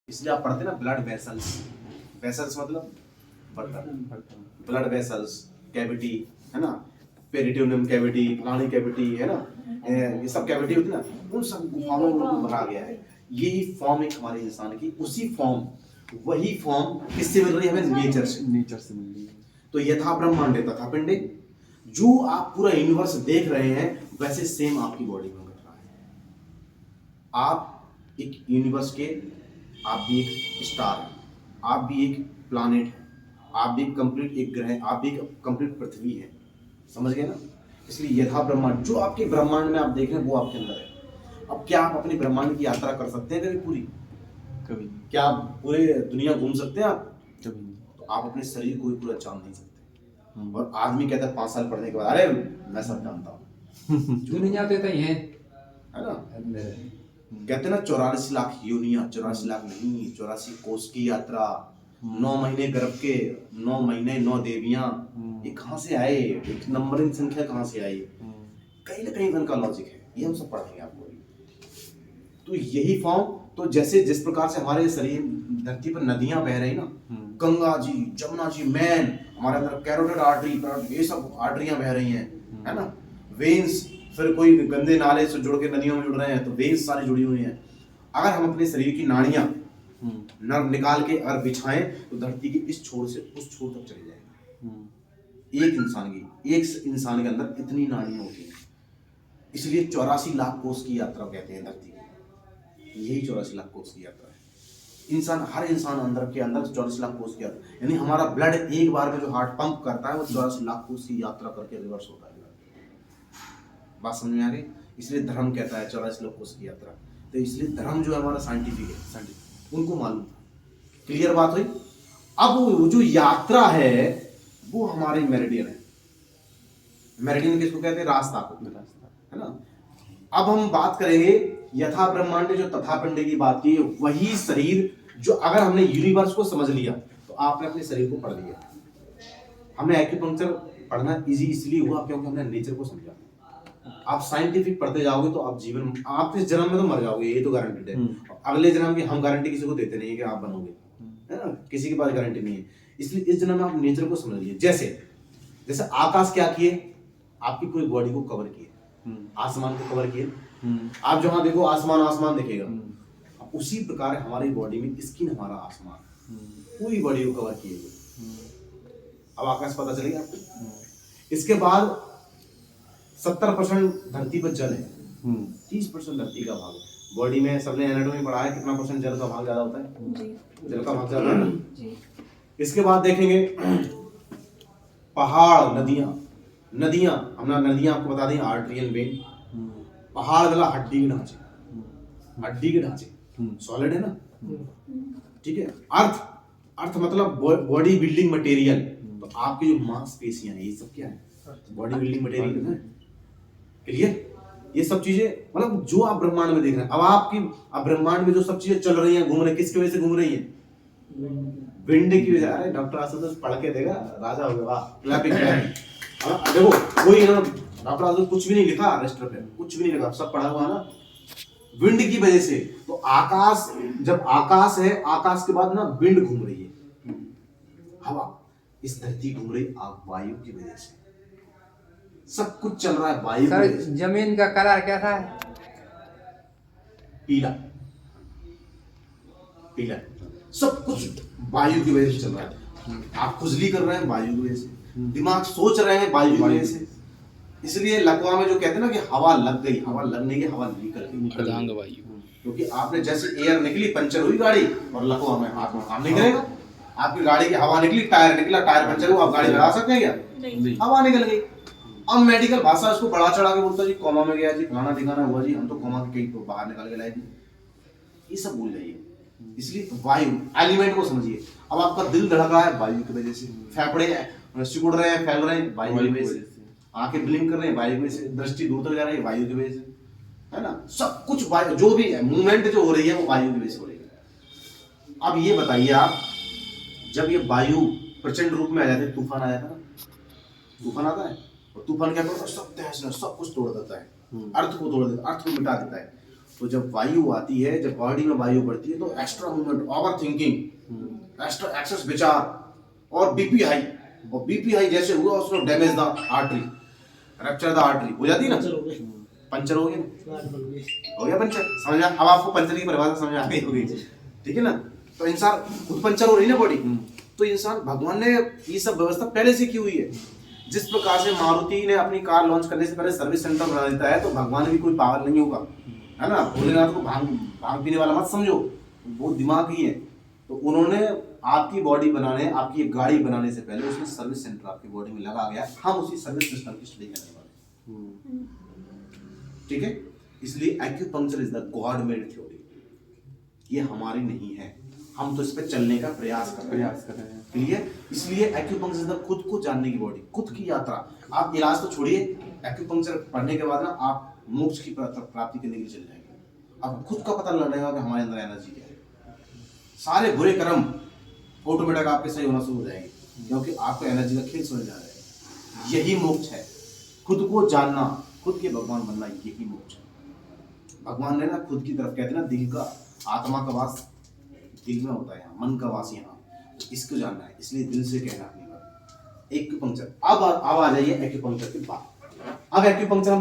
इसलिए आप पढ़ते ना ब्लड वेसल्स। वेसल्स मतलब बर्तन, ब्लड वेसल्स, कैविटी है ना, पेरिटोनियम कैविटी, फलानी कैविटी है ना, ये सब कैविटी होती है ना, उन सब गुफाओं में उनको भरा गया है। यही फॉर्म एक हमारे इंसान की, उसी फॉर्म, वही फॉर्म किससे मिल रही है हमें? नेचर से। नेचर से मिल रही है। तो यथा ब्रह्मांडे तथा पिंडे, जो आप पूरा यूनिवर्स देख रहे हैं वैसे सेम आपकी बॉडी में घट रहा है। आप एक यूनिवर्स के, आप भी एक स्टार हैं, आप भी एक प्लानेट है, आप भी एक कंप्लीट एक ग्रह, आप भी एक कंप्लीट पृथ्वी है। समझ गए ना? इसलिए यथा ब्रह्मांड, जो आपके ब्रह्मांड में आप देख रहे हैं वो आपके अंदर है। अब क्या आप अपने ब्रह्मांड की यात्रा कर सकते हैं कभी पूरी? कभी नहीं। क्या आप पूरे दुनिया घूम सकते हैं आप? कभी नहीं। तो आप अपने शरीर को भी पूरा जान नहीं सकते। और आदमी कहता है 5 साल पढ़ने के बाद अरे मैं सब जानता हूँ। जो नहीं जाते थे ये है ना, कहते ना 44 लाख योनियां, 84 लाख नहीं, 84 कोस की यात्रा, 9 महीने गर्भ के, 9 महीने 9 देवियां, ये कहाँ से आए? एक नंबरिंग संख्या कहाँ से आई? कहीं ना कहीं उनका लॉजिक है, ये हम सब पढ़ेंगे आपको। तो यही फॉर्म, तो जैसे जिस प्रकार से हमारे शरीर धरती पर नदियां बह रही ना, गंगा जी, जमुना जी, मैन, हमारे अंदर कैरोटिड आर्टरी, ये सब आर्टरियां बह रही हैं, है ना, वेन्स, फिर कोई गंदे नाले से जुड़ के नदियों में जुड़ रहे हैं तो वेन्स सारी जुड़ी हुई हैं। अगर हम अपने शरीर की नाड़ियां नर निकाल के अगर बिछाएं तो धरती के इस छोर से उस छोर तक चली जाएगी। एक इंसान के अंदर इतनी नाड़ियां होती हैं। इसलिए 84 लाख कोस की यात्रा कहते हैं धरती की। यही 84 लाख कोस की यात्रा है। इंसान, हर इंसान अंदर के अंदर 84 लाख कोस की यात्रा, यानी हमारा ब्लड एक बार में जो हार्ट पंप करता है वो 84 लाख कोस की यात्रा करके रिवर्स होता है। बात समझ में आ गई? इसलिए धर्म कहता है 84 लाख कोस की यात्रा। तो इसलिए धर्म जो है हमारा साइंटिफिक है, उनको मालूम था। क्लियर बात हुई? अब वो जो यात्रा है वो हमारी मेरिडियन है। मेरिडियन किसको कहते हैं? रास्ता को, है ना। अब हम बात करेंगे यथा ब्रह्मांड, जो तथा पिंड की बात की, वही शरीर जो, अगर हमने यूनिवर्स को समझ लिया तो आपने अपने शरीर को पढ़ लिया। हमने एक्यूपंक्चर पढ़ना इजी इसलिए हुआ क्योंकि हमने नेचर को समझा। आप साइंटिफिक पढ़ते जाओगे तो आप जीवन, आप इस जन्म में तो मर जाओगे, ये तो गारंटेड है। अगले जन्म की हम गारंटी किसी को देते नहीं है कि आप बनोगे, है ना, किसी के पास गारंटी नहीं है। इसलिए इस जन्म में आप नेचर को समझ लिए। जैसे आकाश क्या किए? आपकी पूरी बॉडी को कवर किए, आसमान को कवर किए। आप जहां देखो आसमान दिखेगा। उसी प्रकार हमारी बॉडी में स्किन हमारा आसमान, पूरी बॉडी को कवर किए हुए। अब आकाश पता चलेगा आपको। इसके बाद 70% धरती पर जल है, 30% धरती का भाग है। बॉडी में सबने एनाटॉमी पढ़ा है, कितना परसेंट जल का भाग ज्यादा होता है? जल का भाग ज्यादा है। इसके बाद देखेंगे पहाड़, नदियां हमने नदियां आपको बता दें आर्टरियल वेन। पहाड़ वाला हड्डी के ढांचे सॉलिड है ना, ठीक है। अर्थ मतलब बॉडी बिल्डिंग मटेरियल। तो आपकी जो मांसपेशियां हैं ये सब क्या है? बॉडी बिल्डिंग मटेरियल है। क्लियर? ये सब चीजें मतलब जो आप ब्रह्मांड में देख रहे हैं। अब ब्रह्मांड में जो सब चीजें चल रही हैं, घूम रही हैं, किसकी वजह से घूम रही हैं? विंड की वजह। अरे डॉक्टर आशुतोष पढ़ के देगा, राजा हो गया। क्लैपिंग देखो, कोई ना डॉक्टर आशुतोष कुछ भी नहीं लिखा रजिस्टर पे, कुछ भी नहीं लिखा, सब पढ़ा हुआ ना। विंड की वजह से। तो आकाश, जब आकाश है, आकाश के बाद ना विंड घूम रही है, हवा, इस धरती घूम रही वायु की वजह से। सब कुछ चल रहा है वायु की वजह से। जमीन का कलर क्या था? पीला। सब कुछ वायु की वजह से चल रहा है। आप खुजली कर रहे हैं वायु की वजह से, दिमाग सोच रहे हैं वायु की वजह से। इसलिए लकवा में जो कहते हैं ना कि हवा लग गई, हवा लगने की हवा निकल गई वायु, क्योंकि आपने जैसे एयर निकली, पंचर हुई गाड़ी, और लकवा में आप काम नहीं करेगा। आपकी गाड़ी की हवा निकली, टायर निकला, टायर पंचर हुआ, आप गाड़ी लगा सकते हैं क्या? हवा निकल गई। अब मेडिकल भाषा इसको बढ़ा चढ़ा के बोलता जी कोमा में गया जी, फलाना ठिकाना हुआ जी, हम तो कोमा के कहीं बाहर निकाल के लाए जी, ये सब भूल जाइए। इसलिए वायु एलिमेंट को समझिए। अब आपका दिल धड़क रहा है वायु की वजह से, फेफड़े सिकुड़ रहे हैं, फैल रहे हैं वायु की वजह से, आंखें ब्लिंक कर रहे हैं वायु की वजह से, दृष्टि दूर तक जा रही है वायु की वजह से, है ना। सब कुछ वायु, जो भी है मूवमेंट जो हो रही है वो वायु की वजह से हो रही है। अब ये बताइए आप, जब ये वायु प्रचंड रूप में आ जाती है, तूफान आ जाता है ना, तूफान आता है, और तूफान क्या करता है? सब तहस नहस, सब कुछ तोड़ देता है, अर्थ को तोड़ देता है, अर्थ को मिटा देता है। तो जब वायु आती है, जब बॉडी में वायु बढ़ती है तो extra movement, over thinking, extra excess विचार और बीपी हाई, और बीपी हाई जैसे हुआ उसको damage the artery, rupture the artery हो जाती है ना, पंचर हो गया, हो गया पंचर। समझ आ, अब आपको पंचर की परिभाषा समझ आ गई होगी, ठीक है ना। तो इंसान खुद पंचर हो रही है ना बॉडी, तो इंसान, भगवान ने ये सब व्यवस्था पहले से की हुई है। जिस प्रकार से मारुति ने अपनी कार लॉन्च करने से पहले सर्विस सेंटर बना देता है, तो भगवान भी कोई पागल नहीं होगा, है ना। भोलेनाथ को भांग पीने वाला मत समझो, वो दिमाग ही है। तो उन्होंने आपकी बॉडी बनाने, आपकी एक गाड़ी बनाने से पहले उसमें सर्विस सेंटर आपकी बॉडी में लगा गया। हम उसी सर्विस सिस्टम की स्टडी करने वाले हैं, ठीक है। इसलिए acupuncture is the God made theory, ये हमारी नहीं है, हम तो इस पे चलने का प्रयास कर रहे हैं। क्लियर। इसलिए एक्यूपंक्चर इज द खुद को जानने की बॉडी, खुद की यात्रा। आप इलाज तो छोड़िए, एक्यूपंक्चर पढ़ने के बाद ना आप मोक्ष की प्राप्ति करने के लिए चले जाएंगे। अब खुद का पता लगेगा कि हमारे अंदर एनर्जी क्या है। सारे बुरे कर्म ऑटोमेटिक आपके सही होना शुरू हो जाएंगे, क्योंकि आपको एनर्जी का खेल समझ आ जाएगा। यही मोक्ष है, खुद को जानना, खुद के भगवान बनना, यही मोक्ष है। भगवान ने ना खुद की तरफ, कहते हैं ना दिल का, आत्मा का वास दिल में होता है, यहाँ मन का वास यहाँ, इसको जानना है। इसलिए दिल से कहना अपनी बात। एक्यूपंक्चर, अब आ जाइए एक्यूपंक्चर की बात। अब एक्यूपंक्चर हम